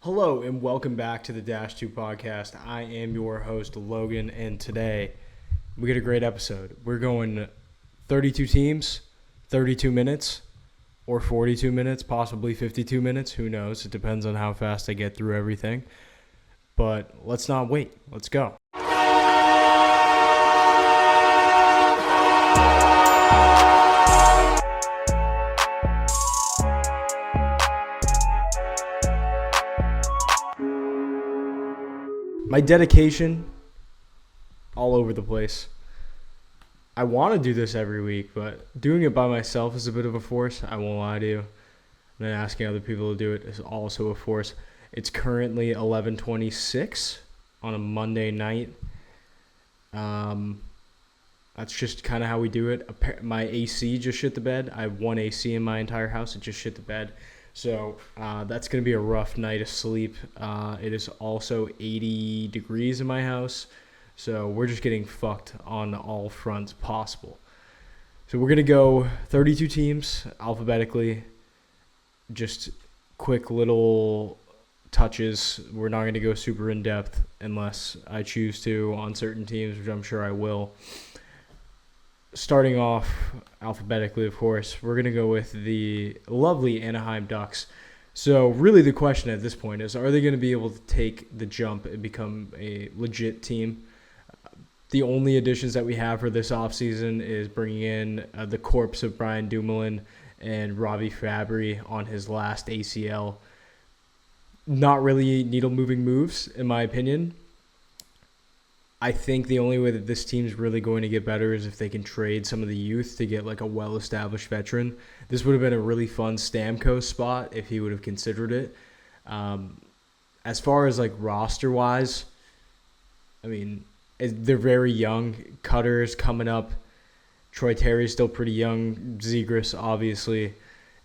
Hello and welcome back to the Dash 2 podcast. I am your host, Logan, and today we get a great episode. We're going 32 teams, 32 minutes, or 42 minutes, possibly 52 minutes. Who knows? It depends on how fast I get through everything. But let's not wait. Let's go. My dedication, all over the place. I want to do this every week, but doing it by myself is a bit of a force. I won't lie to you. And then asking other people to do it is also a force. It's currently 11:26 on a Monday night. That's just kind of how we do it. My AC just shit the bed. I have one AC in my entire house. It just shit the bed. So that's going to be a rough night of sleep. It is also 80 degrees in my house. So we're just getting fucked on all fronts possible. So we're going to go 32 teams alphabetically. Just quick little touches. We're not going to go super in depth unless I choose to on certain teams, which I'm sure I will. Starting off alphabetically, of course, we're going to go with the lovely Anaheim Ducks. So really the question at this point is, are they going to be able to take the jump and become a legit team? The only additions that we have for this offseason is bringing in the corpse of Brian Dumoulin and Robbie Fabry on his last ACL. Not really needle-moving moves, in my opinion. I think the only way that this team's really going to get better is if they can trade some of the youth to get like a well-established veteran. This would have been a really fun Stamkos spot if he would have considered it. As far as like roster-wise, I mean, they're very young. Cutter's coming up. Troy Terry's still pretty young. Zegras, obviously.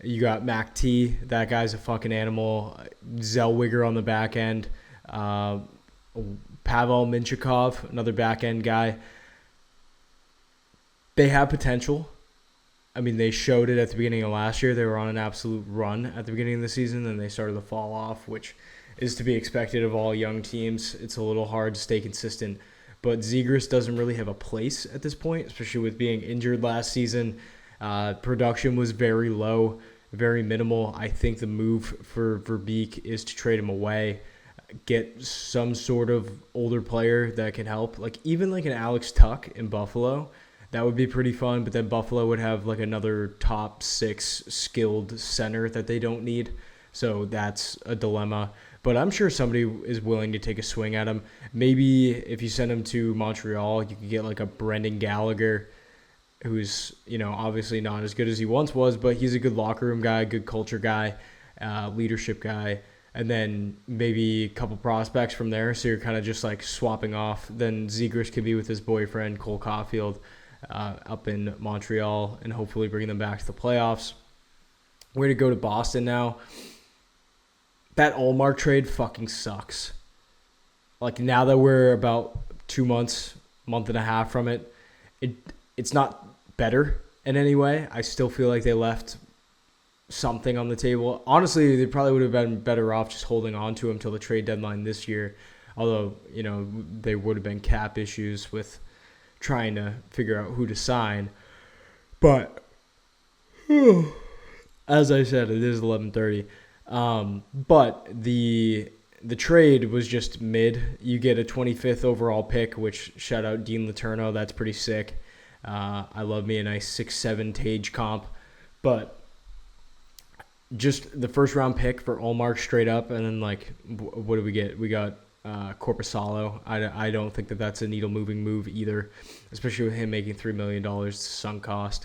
You got Mac T. That guy's a fucking animal. Zellweger on the back end. Pavel Minchikov, another back-end guy. They have potential. I mean, they showed it at the beginning of last year. They were on an absolute run at the beginning of the season, and they started to fall off, which is to be expected of all young teams. It's a little hard to stay consistent. But Zegras doesn't really have a place at this point, especially with being injured last season. Production was very low, very minimal. I think the move for Verbeek is to trade him away. Get some sort of older player that can help. Like even like an Alex Tuck in Buffalo, that would be pretty fun. But then Buffalo would have like another top 6 skilled center that they don't need. So that's a dilemma. But I'm sure somebody is willing to take a swing at him. Maybe if you send him to Montreal, you could get like a Brendan Gallagher, who's, obviously not as good as he once was, but he's a good locker room guy, good culture guy, leadership guy. And then maybe a couple prospects from there. So you're kind of just like swapping off. Then Zegras could be with his boyfriend, Cole Caulfield, up in Montreal and hopefully bring them back to the playoffs. We're going to go to Boston now. That Ullmark trade fucking sucks. Like now that we're about 2 months, month and a half from it, it's not better in any way. I still feel like they left something on the table. Honestly, they probably would have been better off just holding on to him till the trade deadline this year. Although, there would have been cap issues with trying to figure out who to sign. But as I said, it is 11:30. But the trade was just mid. You get a 25th overall pick, which shout out Dean Letourneau. That's pretty sick. I love me a nice 6'7" Tage comp. But just the first round pick for Ullmark straight up, and then like, what do we get? We got Korpisalo. I don't think that that's a needle moving move either, especially with him making $3 million sunk cost.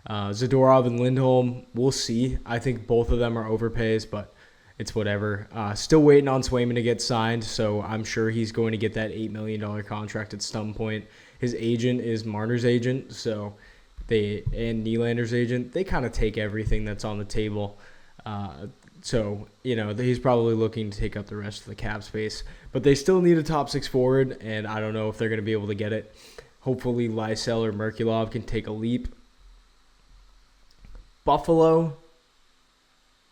Zadorov and Lindholm, we'll see. I think both of them are overpays, but it's whatever. Still waiting on Swayman to get signed, so I'm sure he's going to get that $8 million contract at some point. His agent is Marner's agent, and Nylander's agent. They kind of take everything that's on the table. So, he's probably looking to take up the rest of the cap space. But they still need a top 6 forward, and I don't know if they're going to be able to get it. Hopefully, Lysell or Merkulov can take a leap. Buffalo,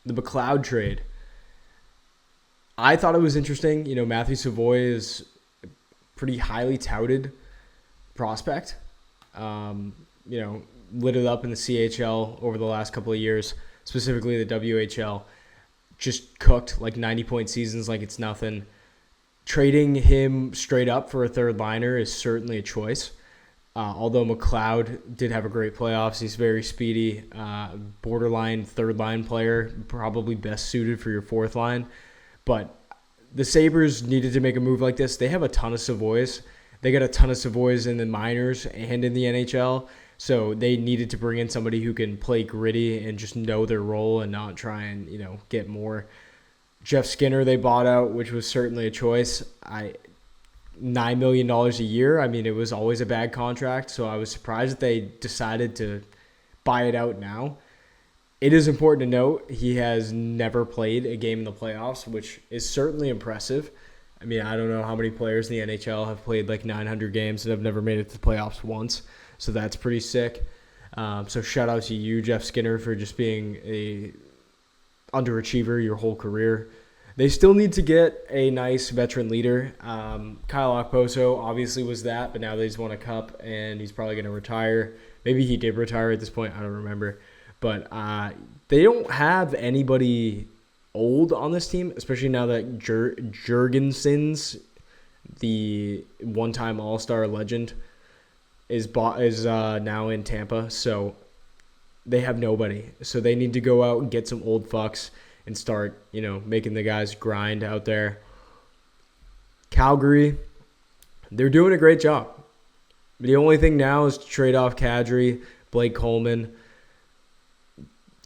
the McLeod trade. I thought it was interesting. Matthew Savoy is a pretty highly touted prospect. Lit it up in the CHL over the last couple of years, specifically the WHL. Just cooked like 90-point seasons like it's nothing. Trading him straight up for a third liner is certainly a choice. Although McLeod did have a great playoffs, he's very speedy, borderline third line player, probably best suited for your fourth line. But the Sabres needed to make a move like this. They have a ton of Savoys. They got a ton of Savoys in the minors and in the NHL. So they needed to bring in somebody who can play gritty and just know their role and not try and, get more. Jeff Skinner they bought out, which was certainly a choice. $9 million a year. I mean, it was always a bad contract, so I was surprised that they decided to buy it out now. It is important to note he has never played a game in the playoffs, which is certainly impressive. I mean, I don't know how many players in the NHL have played like 900 games and have never made it to the playoffs once, so that's pretty sick. So shout out to you, Jeff Skinner, for just being a underachiever your whole career. They still need to get a nice veteran leader. Kyle Okposo obviously was that, but now they just won a cup, and he's probably going to retire. Maybe he did retire at this point. I don't remember. But they don't have anybody old on this team, especially now that Jurgensen's, the one-time All-Star legend, is now in Tampa. So they have nobody. So they need to go out and get some old fucks and start, making the guys grind out there. Calgary, they're doing a great job. The only thing now is to trade off Kadri, Blake Coleman.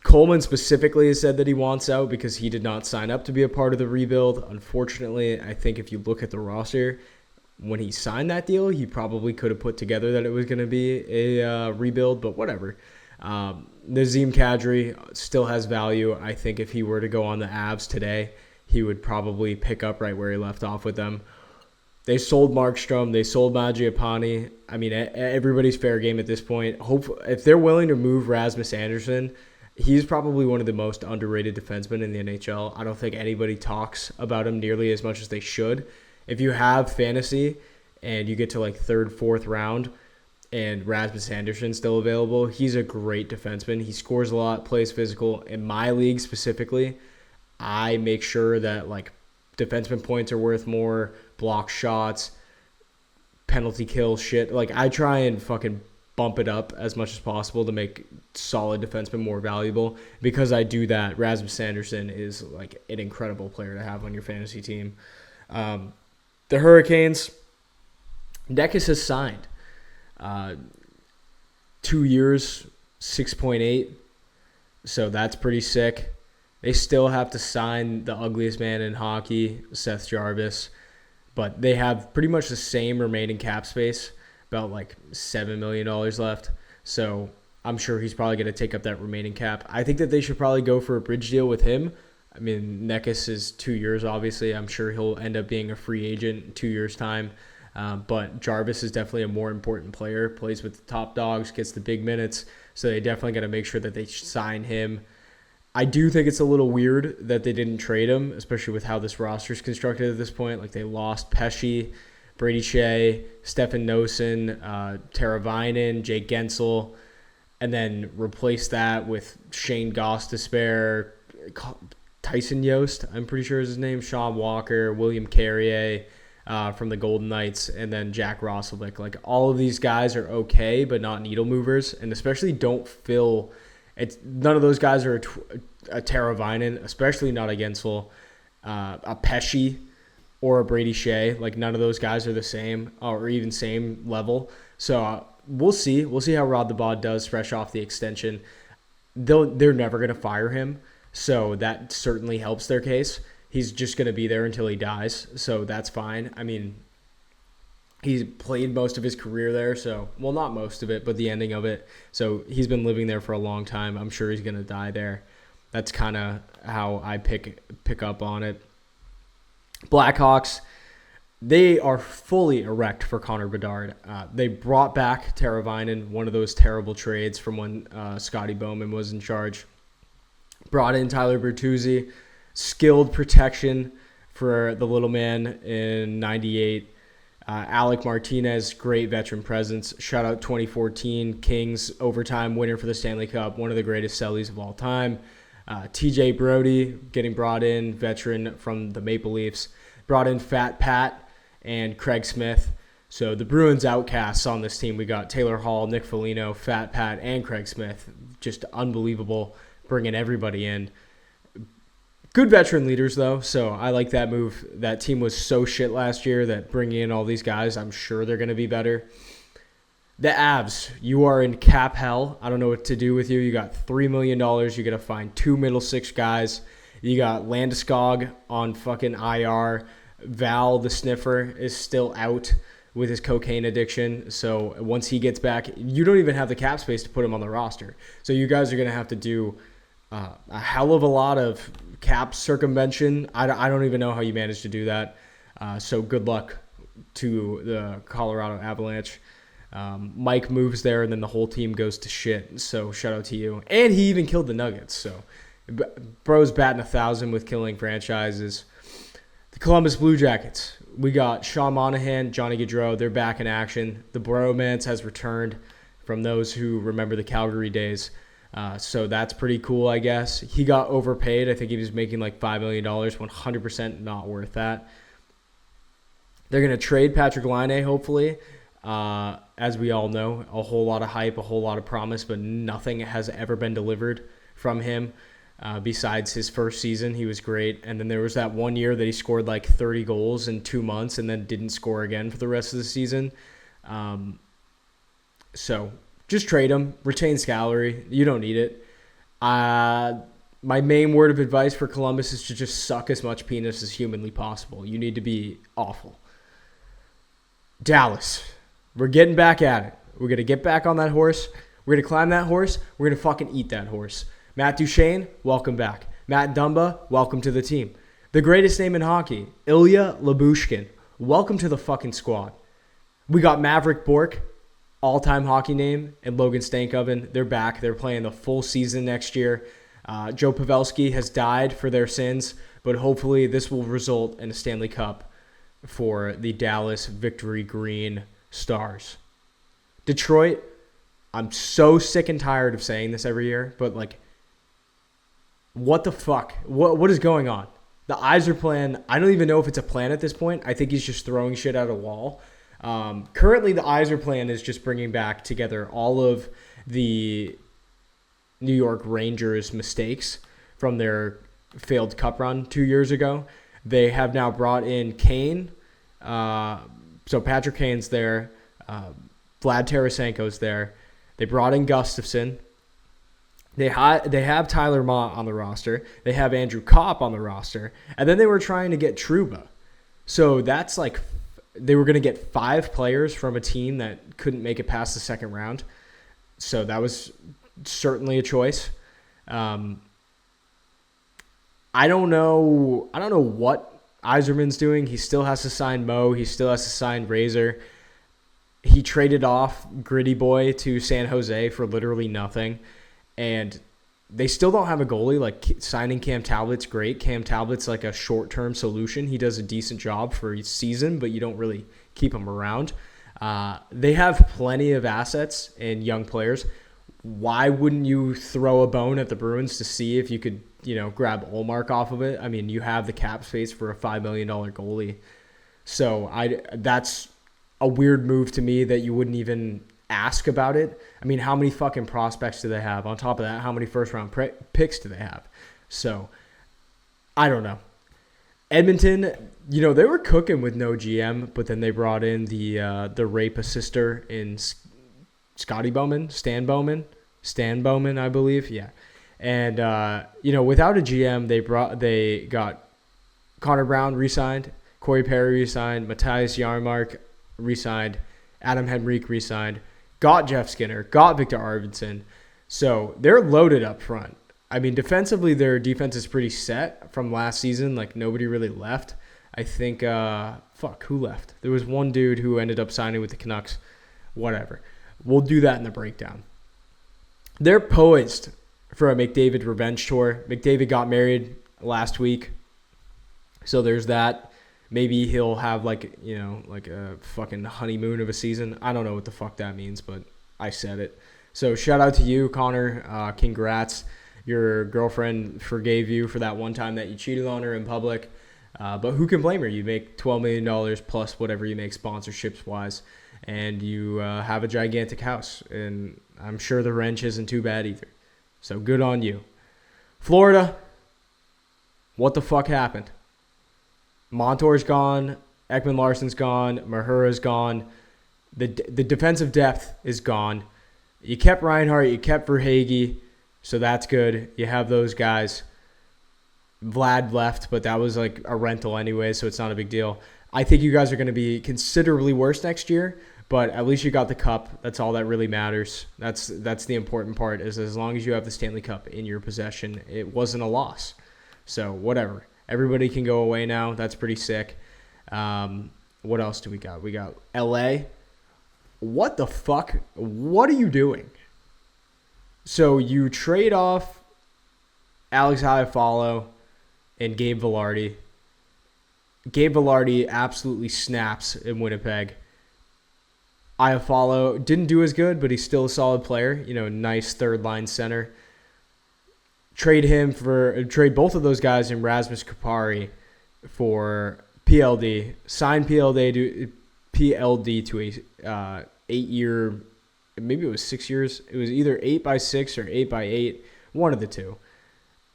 Coleman specifically has said that he wants out because he did not sign up to be a part of the rebuild. Unfortunately, I think if you look at the roster, when he signed that deal, he probably could have put together that it was going to be a rebuild, but whatever. Nazem Kadri still has value. I think if he were to go on the Avs today, he would probably pick up right where he left off with them. They sold Markstrom. They sold Mangiapane. I mean, everybody's fair game at this point. If they're willing to move Rasmus Andersson, he's probably one of the most underrated defensemen in the NHL. I don't think anybody talks about him nearly as much as they should. If you have fantasy and you get to like third, fourth round, and Rasmus Andersson still available, he's a great defenseman. He scores a lot, plays physical. In my league specifically, I make sure that like defenseman points are worth more, block shots, penalty kill shit. Like I try and fucking bump it up as much as possible to make solid defensemen more valuable. Because I do that, Rasmus Andersson is like an incredible player to have on your fantasy team. The Hurricanes, Neckis has signed. 2 years, 6.8. So that's pretty sick. They still have to sign the ugliest man in hockey, Seth Jarvis. But they have pretty much the same remaining cap space, about like $7 million left. So I'm sure he's probably going to take up that remaining cap. I think that they should probably go for a bridge deal with him. I mean, Neckis is 2 years, obviously. I'm sure he'll end up being a free agent in 2 years' time. But Jarvis is definitely a more important player, plays with the top dogs, gets the big minutes. So they definitely got to make sure that they sign him. I do think it's a little weird that they didn't trade him, especially with how this roster is constructed at this point. Like they lost Pesci, Brady Shea, Stefan Nosen, Teravainen, Jake Gensel, and then replace that with Shane Gostisbehere, Tyson Yost, I'm pretty sure is his name, Sean Walker, William Carrier, from the Golden Knights, and then Jack Roslovic. Like all of these guys are okay, but not needle movers, and especially don't fill. None of those guys are a Teravainen, especially not a Gensel, a Pesci, or a Brady Shea. Like none of those guys are the same or even same level. So we'll see. We'll see how Rod the Bod does fresh off the extension. They're never going to fire him, so that certainly helps their case. He's just going to be there until he dies, so that's fine. I mean, he's played most of his career there, so, well, not most of it, but the ending of it. So he's been living there for a long time. I'm sure he's going to die there. That's kind of how I pick up on it. Blackhawks, they are fully erect for Connor Bedard. They brought back Teravainen, one of those terrible trades from when Scotty Bowman was in charge. Brought in Tyler Bertuzzi, skilled protection for the little man in 98. Alec Martinez, great veteran presence. Shout out 2014 Kings overtime winner for the Stanley Cup, one of the greatest sellies of all time. TJ Brody getting brought in, veteran from the Maple Leafs. Brought in Fat Pat and Craig Smith. So the Bruins outcasts on this team. We got Taylor Hall, Nick Foligno, Fat Pat, and Craig Smith. Just unbelievable, bringing everybody in. Good veteran leaders, though, so I like that move. That team was so shit last year that bringing in all these guys, I'm sure they're going to be better. The Avs, you are in cap hell. I don't know what to do with you. You got $3 million. You got to find 2 middle six guys. You got Landeskog on fucking IR. Val, the sniffer, is still out with his cocaine addiction. So once he gets back, you don't even have the cap space to put him on the roster. So you guys are going to have to do a hell of a lot of cap circumvention. I don't even know how you managed to do that. So good luck to the Colorado Avalanche. Mike moves there, and then the whole team goes to shit. So shout out to you. And he even killed the Nuggets. So bro's batting 1,000 with killing franchises. The Columbus Blue Jackets. We got Sean Monahan, Johnny Gaudreau. They're back in action. The bromance has returned from those who remember the Calgary days. So that's pretty cool, I guess. He got overpaid. I think he was making like $5 million. 100% not worth that. They're going to trade Patrick Laine, hopefully. As we all know, a whole lot of hype, a whole lot of promise, but nothing has ever been delivered from him. Besides his first season, he was great. And then there was that 1 year that he scored like 30 goals in 2 months and then didn't score again for the rest of the season. So just trade him, retain salary. You don't need it. My main word of advice for Columbus is to just suck as much penis as humanly possible. You need to be awful. Dallas. We're getting back at it. We're going to get back on that horse. We're going to climb that horse. We're going to fucking eat that horse. Matt Duchene, welcome back. Matt Dumba, welcome to the team. The greatest name in hockey, Ilya Lyubushkin, welcome to the fucking squad. We got Maverick Bourque, all-time hockey name, and Logan Stankoven. They're back. They're playing the full season next year. Joe Pavelski has died for their sins, but hopefully this will result in a Stanley Cup for the Dallas Victory Green Stars. Detroit, I'm so sick and tired of saying this every year, but like, what the fuck? What is going on? The Yzer plan, I don't even know if it's a plan at this point. I think he's just throwing shit at a wall. Currently, the Yzer plan is just bringing back together all of the New York Rangers' mistakes from their failed cup run 2 years ago. They have now brought in Kane. So Patrick Kane's there. Vlad Tarasenko's there. They brought in Gustafsson. They have Tyler Mott on the roster. They have Andrew Kopp on the roster. And then they were trying to get Trouba. So that's like they were going to get 5 players from a team that couldn't make it past the second round. So that was certainly a choice. I don't know what Yzerman's doing. He still has to sign Mo. He still has to sign Razor. He traded off Gritty Boy to San Jose for literally nothing. And they still don't have a goalie. Like, signing Cam Talbot's great. Cam Talbot's like a short-term solution. He does a decent job for each season, but you don't really keep him around. They have plenty of assets and young players. Why wouldn't you throw a bone at the Bruins to see if you could, grab Ullmark off of it? I mean, you have the cap space for a $5 million goalie. So that's a weird move to me that you wouldn't even ask about it. I mean, how many fucking prospects do they have? On top of that, how many first-round picks do they have? So, I don't know. Edmonton, they were cooking with no GM, but then they brought in the rape assister in Stan Bowman, I believe. Yeah. And, without a GM, they got Connor Brown re-signed, Corey Perry re-signed, Matthias Janmark re-signed, Adam Henrique re-signed, got Jeff Skinner, got Victor Arvidsson. So they're loaded up front. I mean, defensively, their defense is pretty set from last season. Like, nobody really left. I think, who left? There was one dude who ended up signing with the Canucks. Whatever. We'll do that in the breakdown. They're poised for a McDavid revenge tour. McDavid got married last week. So there's that. Maybe he'll have like a fucking honeymoon of a season. I don't know what the fuck that means, but I said it. So shout out to you, Connor. Congrats. Your girlfriend forgave you for that one time that you cheated on her in public. But who can blame her? You make $12 million plus whatever you make sponsorships-wise, and you have a gigantic house. And I'm sure the wrench isn't too bad either. So good on you. Florida, what the fuck happened? Montour's gone. Ekman-Larsson's gone. Mahura's gone. The defensive depth is gone. You kept Reinhart. You kept Verhaeghe. So that's good. You have those guys. Vlad left, but that was like a rental anyway, so it's not a big deal. I think you guys are going to be considerably worse next year, but at least you got the cup. That's all that really matters. That's the important part, is as long as you have the Stanley Cup in your possession, it wasn't a loss. So whatever. Everybody can go away now. That's pretty sick. What else do we got? We got LA. What the fuck? What are you doing? So you trade off Alex Iafallo and Gabe Vilardi. Gabe Vilardi absolutely snaps in Winnipeg. Iafallo didn't do as good, but he's still a solid player. Nice third-line center. Trade both of those guys in Rasmus Kupari for PLD. Sign PLD to a 8-year, maybe it was 6 years. It was either 8x6 or 8x8, one of the two.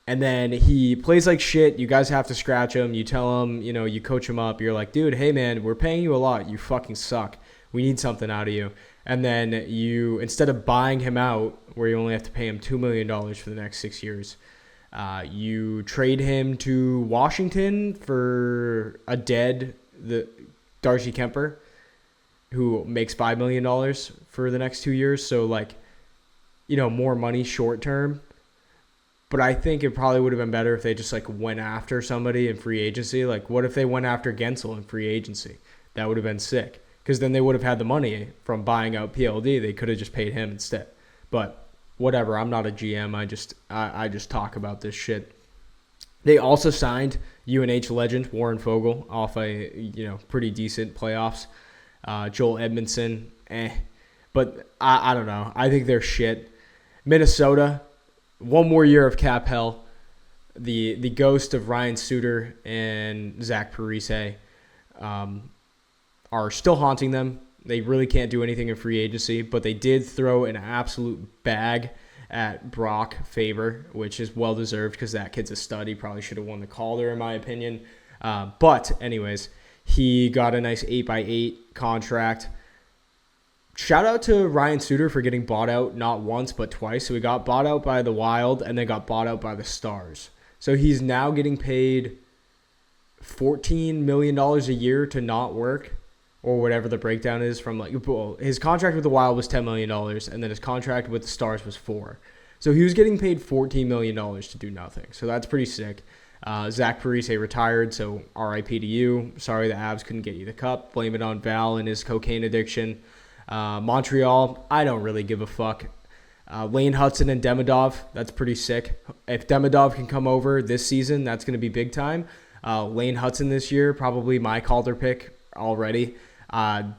And then he plays like shit. You guys have to scratch him. You tell him, you coach him up. You're like, dude, hey, man, we're paying you a lot. You fucking suck. We need something out of you. And then you, instead of buying him out, where you only have to pay him $2 million for the next 6 years, you trade him to Washington for the Darcy Kemper, who makes $5 million for the next 2 years. So, more money short term. But I think it probably would have been better if they just went after somebody in free agency. What if they went after Gensel in free agency? That would have been sick. Because then they would have had the money from buying out PLD. They could have just paid him instead. But whatever. I'm not a GM. I just talk about this shit. They also signed UNH legend Warren Fogle off a pretty decent playoffs. Joel Edmondson, But I don't know. I think they're shit. Minnesota. One more year of cap hell. The ghost of Ryan Suter and Zach Parise are still haunting them. They really can't do anything in free agency, but they did throw an absolute bag at Brock Faber, which is well-deserved because that kid's a stud. He probably should have won the Calder, in my opinion. But anyways, he got a nice 8x8 contract. Shout out to Ryan Suter for getting bought out not once but twice. So he got bought out by the Wild and then got bought out by the Stars. So he's now getting paid $14 million a year to not work, or whatever the breakdown is from his contract with the Wild was $10 million and then his contract with the Stars was $4 million. So he was getting paid $14 million to do nothing. So that's pretty sick. Zach Parise retired, so RIP to you. Sorry the Avs couldn't get you the cup. Blame it on Val and his cocaine addiction. Montreal, I don't really give a fuck. Lane Hudson and Demidov, that's pretty sick. If Demidov can come over this season, that's going to be big time. Lane Hudson this year, probably my Calder pick already.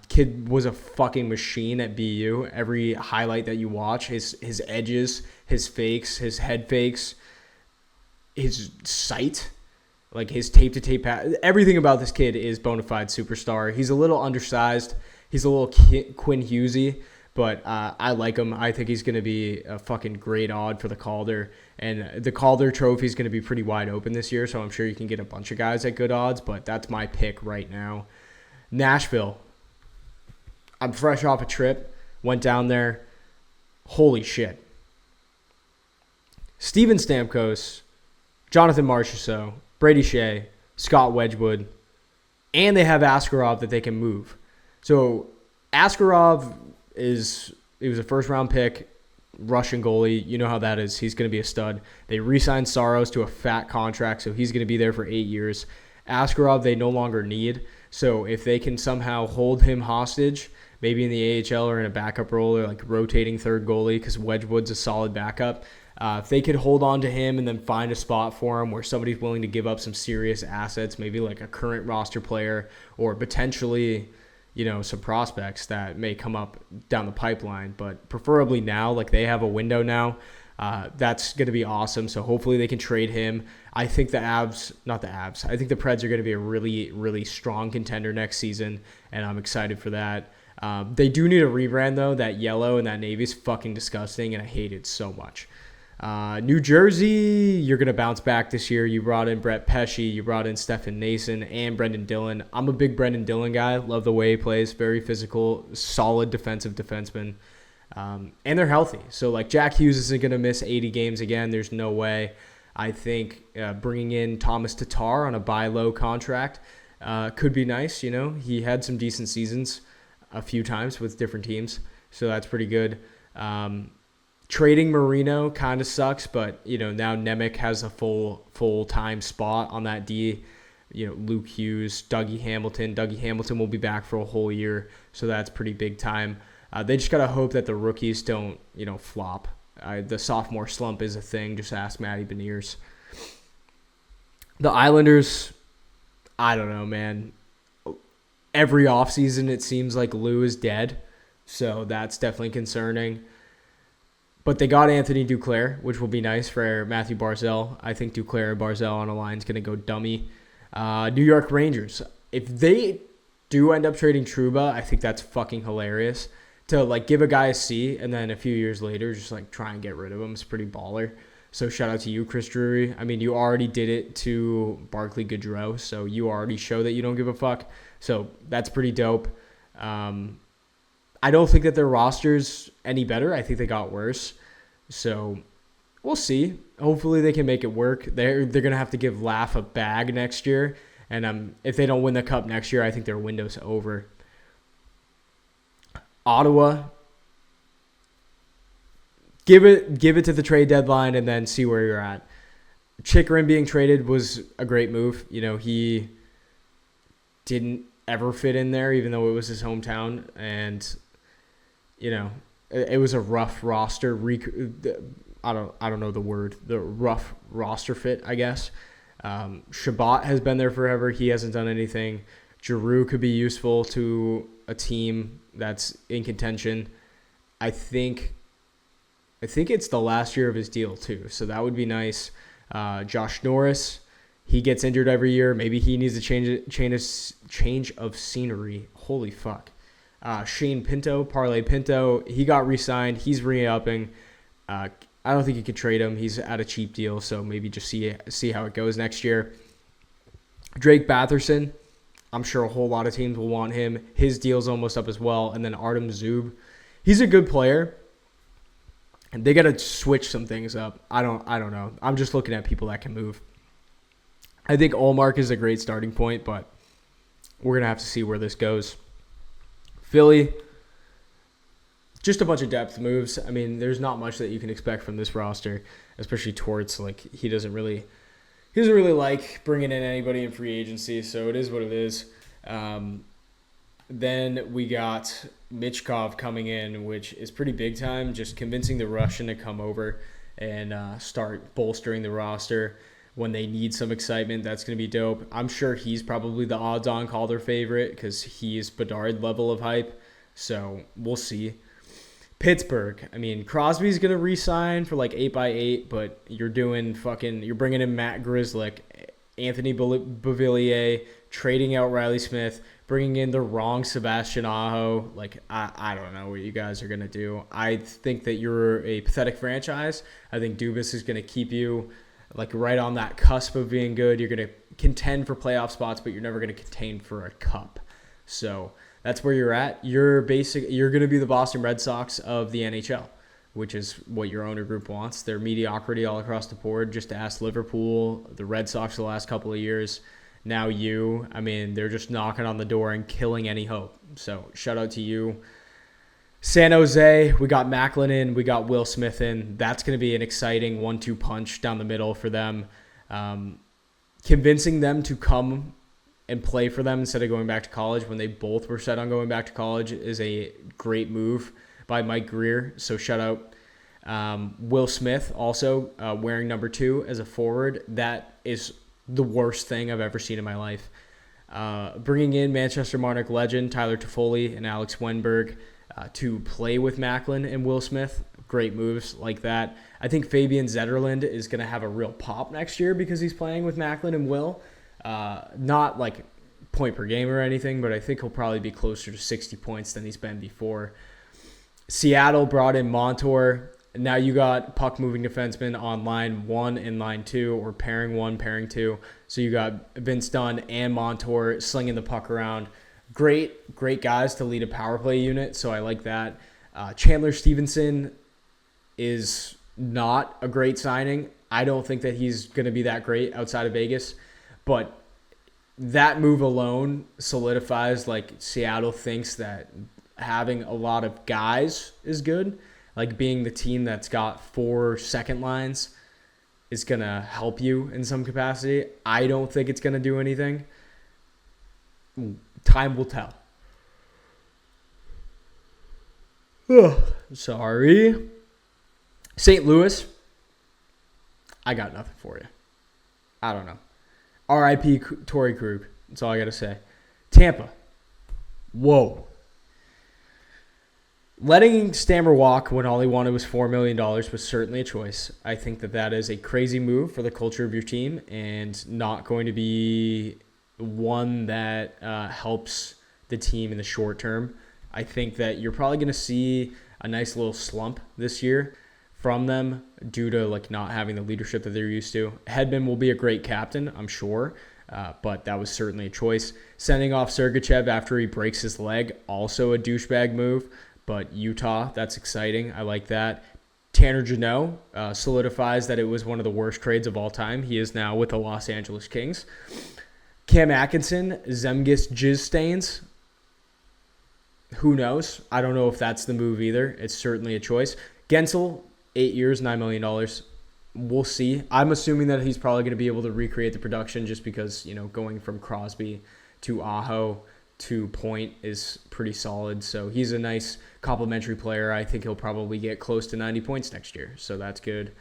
Kid was a fucking machine at BU. Every highlight that you watch, his edges, his fakes, his head fakes, his sight, his tape-to-tape pass, everything about this kid is bona fide superstar. He's a little undersized. He's a little Quinn Hughesy, but I like him. I think he's going to be a fucking great odd for the Calder. And the Calder trophy is going to be pretty wide open this year, so I'm sure you can get a bunch of guys at good odds, but that's my pick right now. Nashville. I'm fresh off a trip. Went down there. Holy shit. Steven Stamkos, Jonathan Marchessault, Brady Shea, Scott Wedgwood, and they have Askarov that they can move. So Askarov was a first-round pick, Russian goalie. You know how that is. He's going to be a stud. They re-signed Saros to a fat contract, so he's going to be there for 8 years. Askarov they no longer need. So if they can somehow hold him hostage, maybe in the AHL or in a backup role or rotating third goalie because Wedgwood's a solid backup, If they could hold on to him and then find a spot for him where somebody's willing to give up some serious assets, maybe like a current roster player or potentially, some prospects that may come up down the pipeline, but preferably now, like they have a window now. That's going to be awesome. So hopefully they can trade him. I think I think the Preds are going to be a really, really strong contender next season, and I'm excited for that. They do need a rebrand, though. That yellow and that navy is fucking disgusting, and I hate it so much. New Jersey, you're going to bounce back this year. You brought in Brett Pesce. You brought in Stefan Nason and Brendan Dillon. I'm a big Brendan Dillon guy. Love the way he plays. Very physical, solid defensive defenseman. And they're healthy. So, like, Jack Hughes isn't going to miss 80 games again. There's no way. I think bringing in Thomas Tatar on a buy low contract could be nice. He had some decent seasons a few times with different teams. So that's pretty good. Trading Marino kind of sucks, but, now Nemec has a full-time spot on that D. Luke Hughes, Dougie Hamilton. Dougie Hamilton will be back for a whole year, so that's pretty big time. They just got to hope that the rookies don't, flop. The sophomore slump is a thing. Just ask Matty Beniers. The Islanders, I don't know, man. Every offseason it seems like Lou is dead, so that's definitely concerning. But they got Anthony Duclair, which will be nice for Matthew Barzal. I think Duclair and Barzal on a line is going to go dummy. New York Rangers, if they do end up trading Trouba, I think that's fucking hilarious. To, like, give a guy a C and then a few years later just, like, try and get rid of him is pretty baller. So shout out to you, Chris Drury. I mean, you already did it to Barclay Goodrow, so you already show that you don't give a fuck. So that's pretty dope. I don't think that their roster's any better. I think they got worse. So we'll see. Hopefully they can make it work. They're going to have to give Laugh a bag next year. And if they don't win the cup next year, I think their window's over. Ottawa, give it to the trade deadline and then see where you're at. Chikrin being traded was a great move. He didn't ever fit in there, even though it was his hometown, and it was a rough roster. I don't know the word. The rough roster fit, I guess. Shabbat has been there forever. He hasn't done anything. Giroux could be useful to a team that's in contention. I think it's the last year of his deal too, so that would be nice. Josh Norris, he gets injured every year. Maybe he needs a change of scenery. Holy fuck. Shane Pinto, Parlay Pinto, he got re-signed. He's re-upping. I don't think you could trade him. He's at a cheap deal, so maybe just see how it goes next year. Drake Batherson, I'm sure a whole lot of teams will want him. His deal's almost up as well. And then Artem Zub. He's a good player. And they got to switch some things up. I don't know. I'm just looking at people that can move. I think Olmark is a great starting point, but we're going to have to see where this goes. Philly, just a bunch of depth moves. I mean, there's not much that you can expect from this roster, especially Torts. Like, he doesn't really like bringing in anybody in free agency, so it is what it is. Then we got Michkov coming in, which is pretty big time, just convincing the Russian to come over and start bolstering the roster when they need some excitement. That's going to be dope. I'm sure he's probably the odds-on Calder favorite because he's Bedard level of hype, so we'll see. Pittsburgh, I mean, Crosby's going to re-sign for like 8x8, but you're bringing in Matt Grzelcyk, Anthony Beauvillier, trading out Riley Smith, bringing in the wrong Sebastian Aho. Like, I don't know what you guys are going to do. I think that you're a pathetic franchise. I think Dubas is going to keep you like right on that cusp of being good. You're going to contend for playoff spots, but you're never going to contend for a cup. So that's where you're at. You're going to be the Boston Red Sox of the NHL, which is what your owner group wants. They're mediocrity all across the board. Just to ask Liverpool, the Red Sox the last couple of years. Now they're just knocking on the door and killing any hope. So shout out to you. San Jose, we got Macklin in, we got Will Smith in. That's going to be an exciting 1-2 punch down the middle for them. Convincing them to come and play for them instead of going back to college when they both were set on going back to college is a great move by Mike Greer. So shout out. Will Smith also wearing number 2 as a forward. That is the worst thing I've ever seen in my life. Bringing in Manchester Monarch legend Tyler Toffoli and Alex Wenberg to play with Macklin and Will Smith. Great moves like that. I think Fabian Zetterlund is going to have a real pop next year because he's playing with Macklin and Will. Not like point per game or anything, but I think he'll probably be closer to 60 points than he's been before. Seattle brought in Montour. Now you got puck-moving defensemen on line 1 and line 2, or pairing 1, pairing 2. So you got Vince Dunn and Montour slinging the puck around. Great guys to lead a power play unit, so I like that. Chandler Stevenson is not a great signing. I don't think that he's going to be that great outside of Vegas, but that move alone solidifies like Seattle thinks that having a lot of guys is good. Like being the team that's got 4 second lines is going to help you in some capacity. I don't think it's going to do anything. Time will tell. Sorry. St. Louis, I got nothing for you. I don't know. R.I.P. Torrey Krug. That's all I got to say. Tampa. Whoa. Letting Stammer walk when all he wanted was $4 million was certainly a choice. I think that is a crazy move for the culture of your team and not going to be one that helps the team in the short term. I think that you're probably going to see a nice little slump this year from them due to like not having the leadership that they're used to. Hedman will be a great captain, I'm sure, but that was certainly a choice. Sending off Sergachev after he breaks his leg, also a douchebag move, but Utah, that's exciting. I like that. Tanner Jeannot solidifies that it was one of the worst trades of all time. He is now with the Los Angeles Kings. Cam Atkinson, Zemgus Jizz Stains. Who knows? I don't know if that's the move either. It's certainly a choice. Gensel, 8 years, $9 million. We'll see. I'm assuming that he's probably going to be able to recreate the production just because, going from Crosby to Aho to Point is pretty solid. So he's a nice complimentary player. I think he'll probably get close to 90 points next year. So that's good.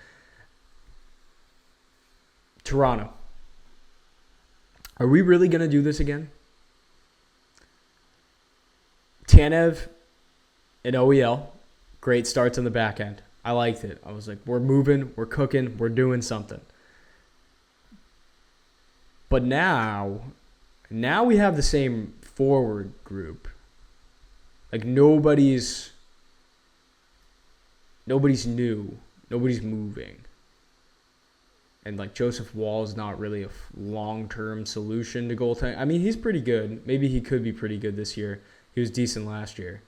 Toronto. Are we really going to do this again? Tanev and OEL, great starts on the back end. I liked it. I was like, we're moving, we're cooking, we're doing something. But now we have the same forward group. Like nobody's new. Nobody's moving. And like Joseph Wall is not really a long-term solution to goaltending. I mean, he's pretty good. Maybe he could be pretty good this year. He was decent last year.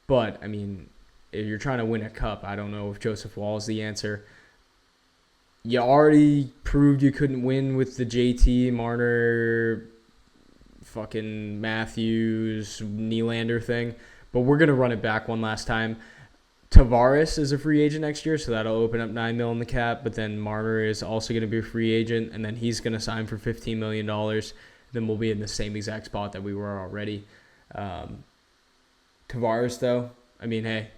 But, I mean, if you're trying to win a cup, I don't know if Joseph Wall is the answer. You already proved you couldn't win with the JT, Marner, fucking Matthews, Nylander thing. But we're going to run it back one last time. Tavares is a free agent next year, so that'll open up $9 million in the cap. But then Marner is also going to be a free agent, and then he's going to sign for $15 million. Then we'll be in the same exact spot that we were already. Tavares, though, I mean, hey,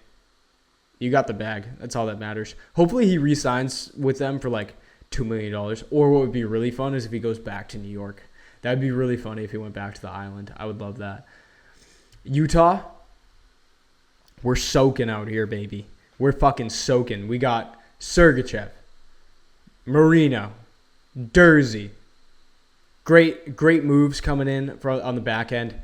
you got the bag. That's all that matters. Hopefully he re-signs with them for like $2 million. Or what would be really fun is if he goes back to New York. That would be really funny if he went back to the island. I would love that. Utah, we're soaking out here, baby. We're fucking soaking. We got Sergachev, Marino, Dursey. Great moves coming in on the back end.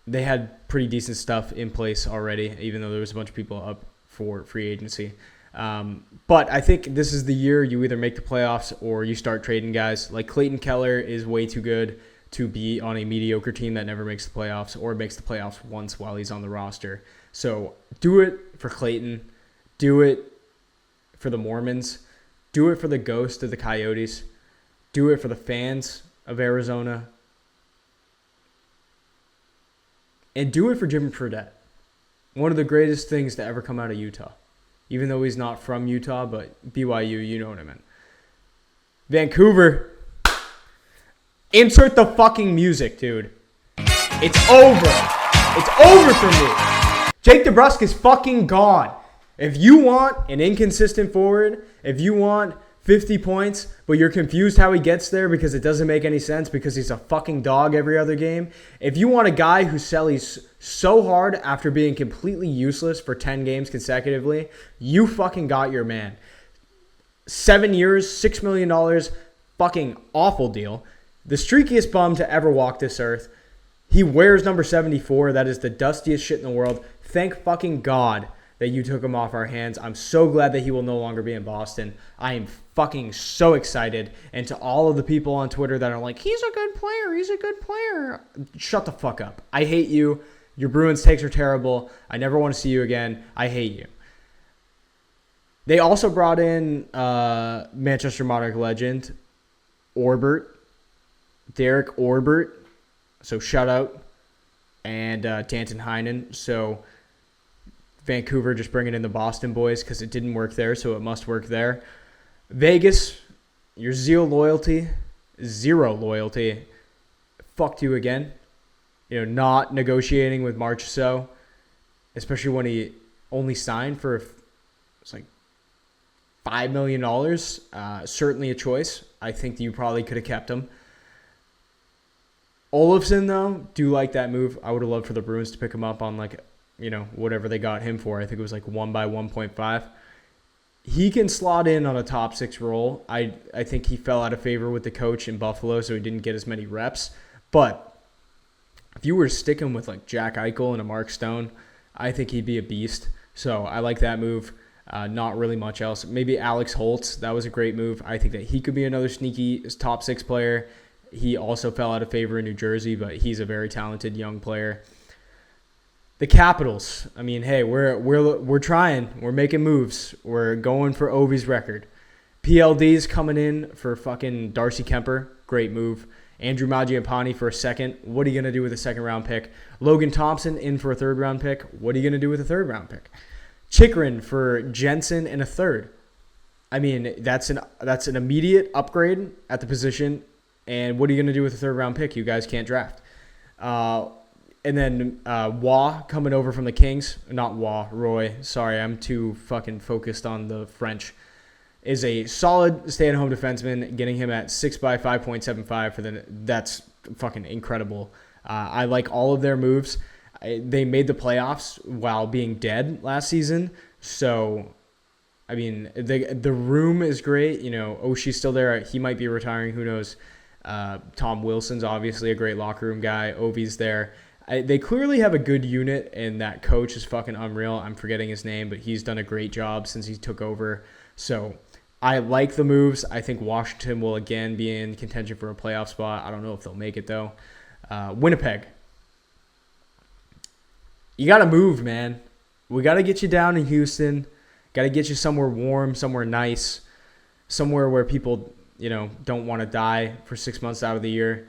They had pretty decent stuff in place already, even though there was a bunch of people up for free agency. But I think this is the year you either make the playoffs or you start trading guys. Like Clayton Keller is way too good to be on a mediocre team that never makes the playoffs or makes the playoffs once while he's on the roster. So do it for Clayton. Do it for the Mormons. Do it for the ghost of the Coyotes. Do it for the fans of Arizona. And do it for Jimmy Fredette. One of the greatest things to ever come out of Utah. Even though he's not from Utah, but BYU, you know what I meant. Vancouver. Insert the fucking music, dude. It's over. It's over for me. Jake DeBrusk is fucking gone. If you want an inconsistent forward, if you want 50 points, but you're confused how he gets there because it doesn't make any sense because he's a fucking dog every other game. If you want a guy who sellies so hard after being completely useless for 10 games consecutively, you fucking got your man. 7 years, $6 million, fucking awful deal. The streakiest bum to ever walk this earth. He wears number 74. That is the dustiest shit in the world. Thank fucking God that you took him off our hands. I'm so glad that he will no longer be in Boston. I am fucking so excited. And to all of the people on Twitter that are like, he's a good player, shut the fuck up. I hate you. Your Bruins takes are terrible. I never want to see you again. I hate you. They also brought in Manchester Monarch legend Derek Orbert. So shout out. And Danton Heinen. So Vancouver just bringing in the Boston boys because it didn't work there, so it must work there. Vegas, your zero loyalty, fucked you again. Not negotiating with Marchessault, especially when he only signed for it's like $5 million. Certainly a choice. I think you probably could have kept him. Olofsson, though, do like that move. I would have loved for the Bruins to pick him up on whatever they got him for. I think it was like 1 by 1.5. He can slot in on a top 6 role. I think he fell out of favor with the coach in Buffalo, so he didn't get as many reps. But if you were sticking with like Jack Eichel and a Mark Stone, I think he'd be a beast. So I like that move. Not really much else. Maybe Alex Holtz. That was a great move. I think that he could be another sneaky top 6 player. He also fell out of favor in New Jersey, but he's a very talented young player. The Capitals. I mean, hey, we're trying. We're making moves. We're going for Ovi's record. PLD's coming in for fucking Darcy Kemper. Great move. Andrew Mangiapane for a second. What are you going to do with a second-round pick? Logan Thompson in for a third-round pick. What are you going to do with a third-round pick? Chikrin for Jensen and a third. I mean, that's an immediate upgrade at the position. And what are you going to do with a third-round pick you guys can't draft? And then Waugh coming over from the Kings. Not Waugh, Roy. Sorry, I'm too fucking focused on the French. Is a solid stay-at-home defenseman. Getting him at 6 by 5.75 that's fucking incredible. I like all of their moves. They made the playoffs while being dead last season. So, I mean, the room is great. Oshie's still there. He might be retiring. Who knows? Tom Wilson's obviously a great locker room guy. Ovi's there. They clearly have a good unit, and that coach is fucking unreal. I'm forgetting his name, but he's done a great job since he took over. So I like the moves. I think Washington will again be in contention for a playoff spot. I don't know if they'll make it, though. Winnipeg. You got to move, man. We got to get you down in Houston. Got to get you somewhere warm, somewhere nice, somewhere where people, don't want to die for 6 months out of the year.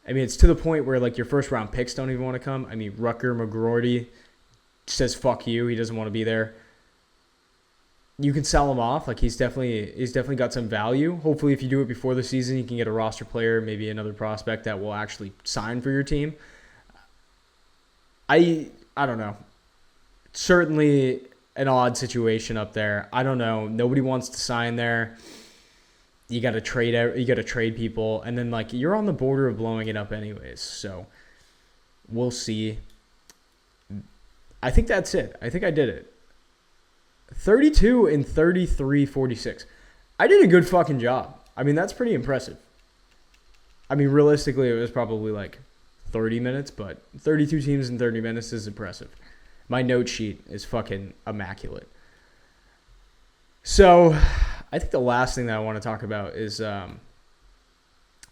I mean, it's to the point where, like, your first-round picks don't even want to come. I mean, Rutger McGroarty says fuck you. He doesn't want to be there. You can sell him off. Like, he's definitely got some value. Hopefully, if you do it before the season, you can get a roster player, maybe another prospect that will actually sign for your team. I don't know. Certainly an odd situation up there. I don't know. Nobody wants to sign there. You got to trade people, and then like you're on the border of blowing it up anyways. So we'll see. I think that's it. I think I did it. 32 and 33-46. I did a good fucking job. I mean, that's pretty impressive. I mean, realistically, it was probably like 30 minutes, but 32 teams in 30 minutes is impressive. My note sheet is fucking immaculate. So I think the last thing that I want to talk about is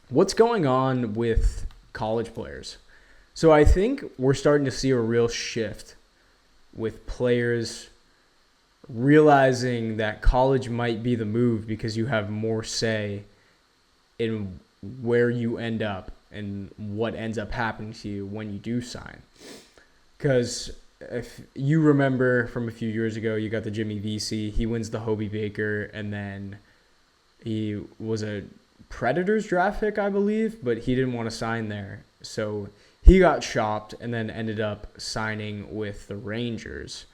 what's going on with college players. So I think we're starting to see a real shift with players realizing that college might be the move because you have more say in where you end up and what ends up happening to you when you do sign. Because if you remember from a few years ago, you got the Jimmy Vesey. He wins the Hobie Baker, and then he was a Predators draft pick, I believe, but he didn't want to sign there. So he got shopped and then ended up signing with the Rangers.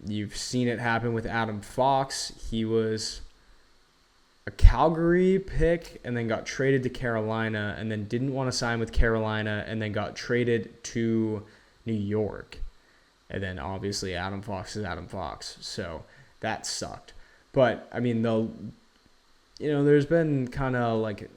You've seen it happen with Adam Fox. He was a Calgary pick and then got traded to Carolina and then didn't want to sign with Carolina and then got traded to New York. And then obviously Adam Fox is Adam Fox. So that sucked. But, I mean, there's been kind of like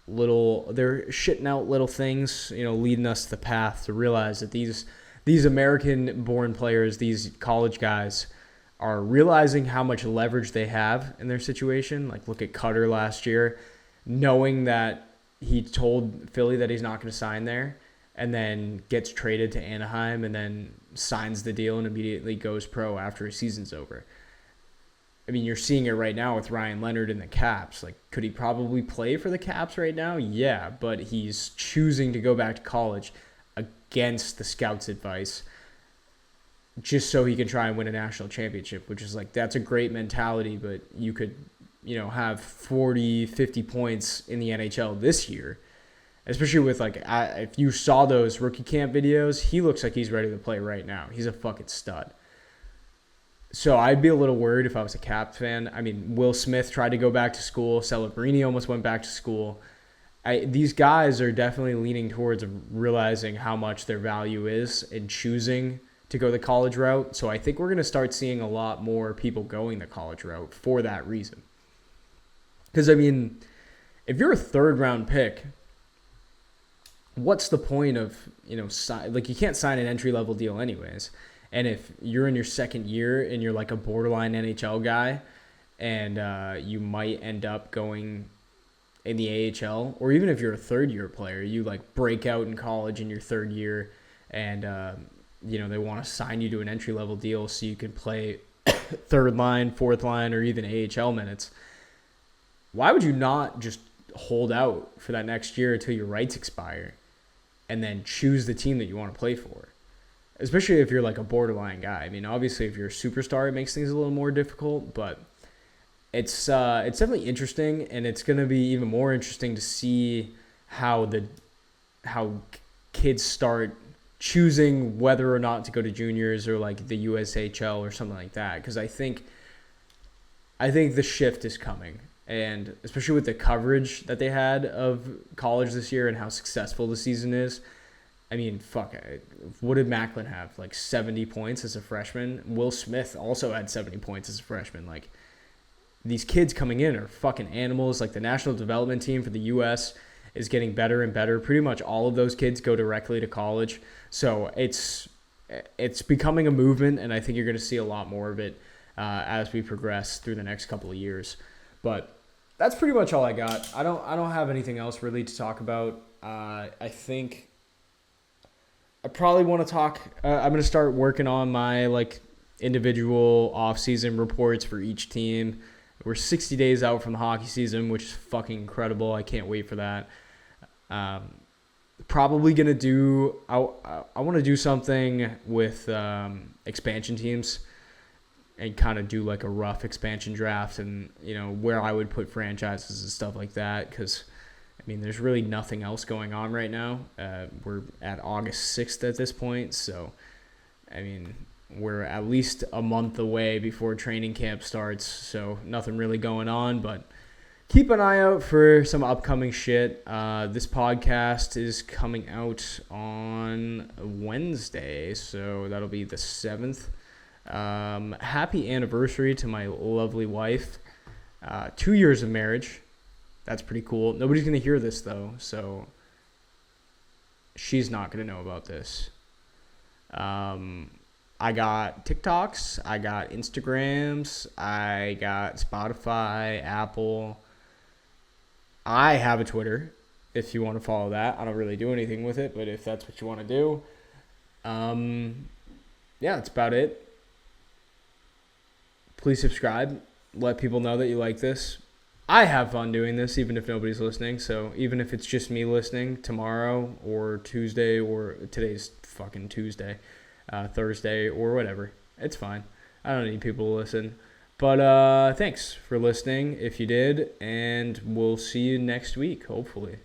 they're shitting out little things, leading us to the path to realize that these American-born players, these college guys, are realizing how much leverage they have in their situation. Like, look at Cutter last year, knowing that he told Philly that he's not going to sign there, and then gets traded to Anaheim, and then signs the deal and immediately goes pro after his season's over. I mean, you're seeing it right now with Ryan Leonard in the Caps. Like, could he probably play for the Caps right now? Yeah, but he's choosing to go back to college against the scouts' advice just so he can try and win a national championship, which is like, that's a great mentality, but you could, have 40, 50 points in the NHL this year, especially with if you saw those rookie camp videos, he looks like he's ready to play right now. He's a fucking stud. So I'd be a little worried if I was a Caps fan. I mean, Will Smith tried to go back to school. Celebrini almost went back to school. These guys are definitely leaning towards realizing how much their value is and choosing to go the college route. So I think we're going to start seeing a lot more people going the college route for that reason. Because, I mean, if you're a third-round pick, what's the point of, you can't sign an entry-level deal anyways. And if you're in your second year and you're like a borderline NHL guy and you might end up going in the AHL, or even if you're a third-year player, you break out in college in your third year and, they want to sign you to an entry-level deal so you can play third line, fourth line, or even AHL minutes. Why would you not just hold out for that next year until your rights expire and then choose the team that you want to play for? Especially if you're a borderline guy. I mean, obviously, if you're a superstar, it makes things a little more difficult, but it's definitely interesting, and it's going to be even more interesting to see how kids start choosing whether or not to go to juniors or the USHL or something like that. Because I think the shift is coming, and especially with the coverage that they had of college this year and how successful the season is. I mean, fuck, what did Macklin have? 70 points as a freshman? Will Smith also had 70 points as a freshman. These kids coming in are fucking animals. The national development team for the U.S. is getting better and better. Pretty much all of those kids go directly to college. So it's becoming a movement, and I think you're going to see a lot more of it as we progress through the next couple of years. But that's pretty much all I got. I don't have anything else really to talk about. I think I probably want to talk. I'm going to start working on my individual off-season reports for each team. We're 60 days out from the hockey season, which is fucking incredible. I can't wait for that. Probably going to do. I want to do something with expansion teams and kind of do a rough expansion draft and where I would put franchises and stuff like that, because I mean, there's really nothing else going on right now. We're at August 6th at this point, so, I mean, we're at least a month away before training camp starts, so nothing really going on, but keep an eye out for some upcoming shit. This podcast is coming out on Wednesday, so that'll be the 7th. Happy anniversary to my lovely wife. 2 years of marriage. That's pretty cool. Nobody's going to hear this, though, so she's not going to know about this. I got TikToks. I got Instagrams. I got Spotify, Apple. I have a Twitter, if you want to follow that. I don't really do anything with it, but if that's what you want to do. Yeah, that's about it. Please subscribe. Let people know that you like this. I have fun doing this, even if nobody's listening. So even if it's just me listening tomorrow or Tuesday, or today's fucking Tuesday, Thursday or whatever, it's fine. I don't need people to listen. But thanks for listening if you did, and we'll see you next week, hopefully.